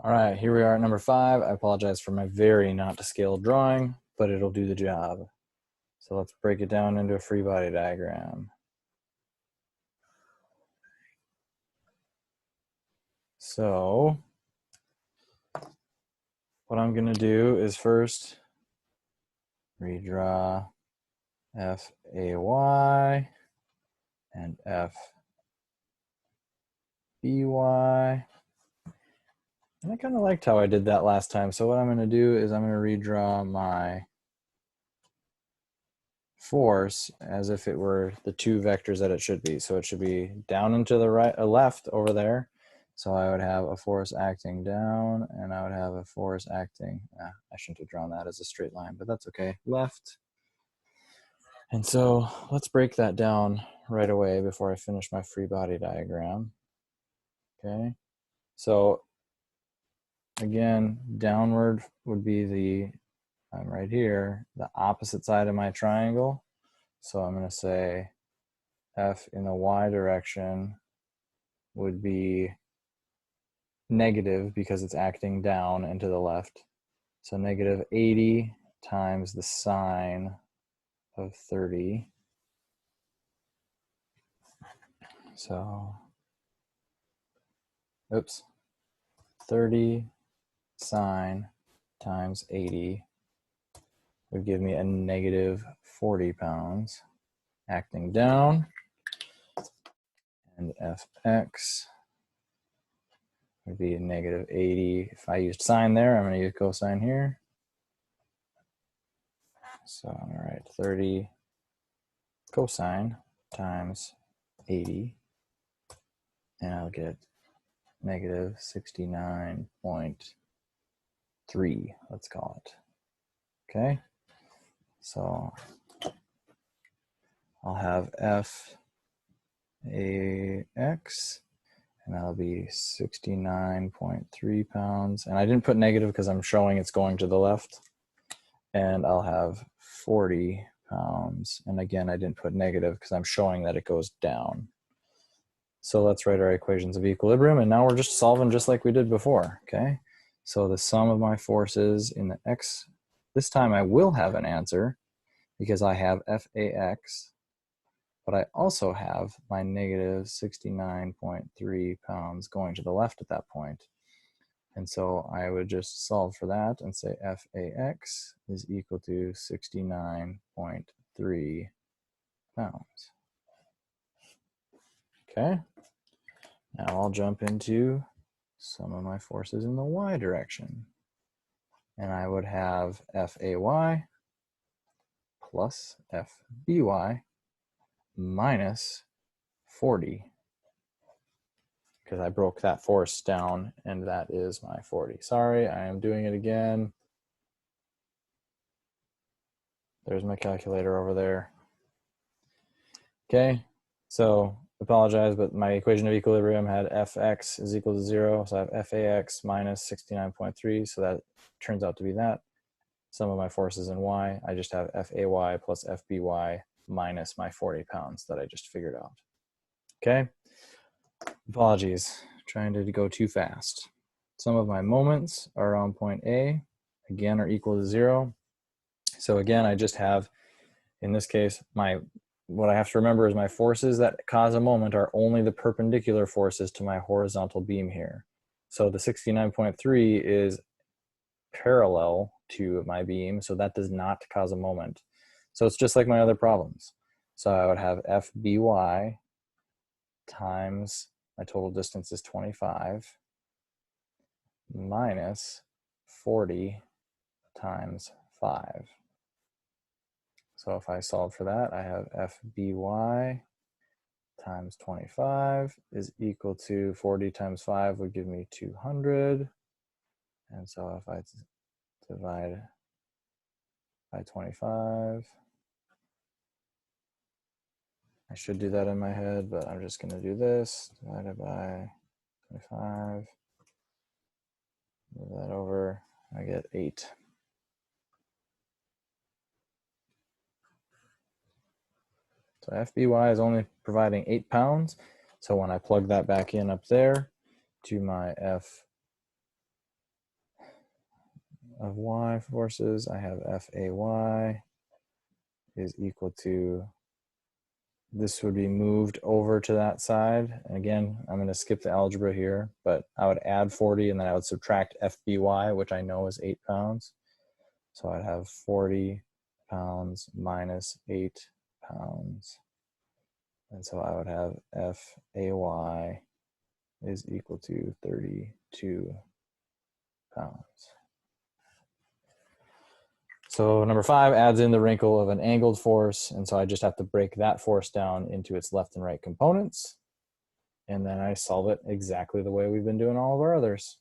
All right, here we are at number 5. I apologize for my very not to scale drawing, but it'll do the job. So let's break it down into a free body diagram. So what I'm going to do is first redraw FAY and FBY. And I kind of liked how I did that last time. So what I'm going to do is I'm going to redraw my force as if it were the two vectors that it should be. So it should be down and to the right, left over there. So I would have a force acting down, and I would have a force acting, I shouldn't have drawn that as a straight line, but that's okay, left. And so let's break that down right away before I finish my free body diagram. Okay, so again, downward would be the, I'm right here, the opposite side of my triangle. So I'm going to say F in the y direction would be negative because it's acting down and to the left. So negative 80 times the sine of 30. So, oops, 30 sine times 80 would give me a negative 40 pounds acting down. And Fx would be a negative 80. If I used sine there, I'm going to use cosine here. So, all right, 30 cosine times 80, and I'll get negative 69.3, let's call it. Okay, so I'll have F AX, and that'll be 69.3 pounds. And I didn't put negative because I'm showing it's going to the left. And I'll have 40 pounds. And again, I didn't put negative because I'm showing that it goes down. So let's write our equations of equilibrium. And now we're just solving just like we did before, okay? So the sum of my forces in the x, this time I will have an answer because I have FAX, but I also have my negative 69.3 pounds going to the left at that point. And so I would just solve for that and say FAX is equal to 69.3 pounds. Okay, now I'll jump into some of my forces in the y direction. And I would have FAY plus FBY minus 40, because I broke that force down, and that is my 40. Sorry, I am doing it again. There's my calculator over there. Okay, so apologize, but my equation of equilibrium had Fx is equal to 0, so I have FAX minus 69.3, so that turns out to be that. Sum of my forces in y, I just have FAY plus FBY minus my 40 pounds that I just figured out. Okay, apologies, trying to go too fast. Some of my moments around point A, again, are equal to 0. So again, I just have, in this case, what I have to remember is my forces that cause a moment are only the perpendicular forces to my horizontal beam here. So the 69.3 is parallel to my beam, so that does not cause a moment. So it's just like my other problems. So I would have FBY times my total distance is 25 minus 40 times 5. So if I solve for that, I have FBY times 25 is equal to 40 times 5 would give me 200. And so if I divide by 25, I should do that in my head, but I'm just going to do this, divided by 25, move that over, I get 8. So FBY is only providing 8 pounds. So when I plug that back in up there to my of y forces, I have FAY is equal to, this would be moved over to that side. And again, I'm going to skip the algebra here, but I would add 40 and then I would subtract FBY, which I know is 8 pounds. So I'd have 40 pounds minus 8 pounds. And so I would have FAY is equal to 32 pounds. So number 5 adds in the wrinkle of an angled force, and so I just have to break that force down into its left and right components, and then I solve it exactly the way we've been doing all of our others.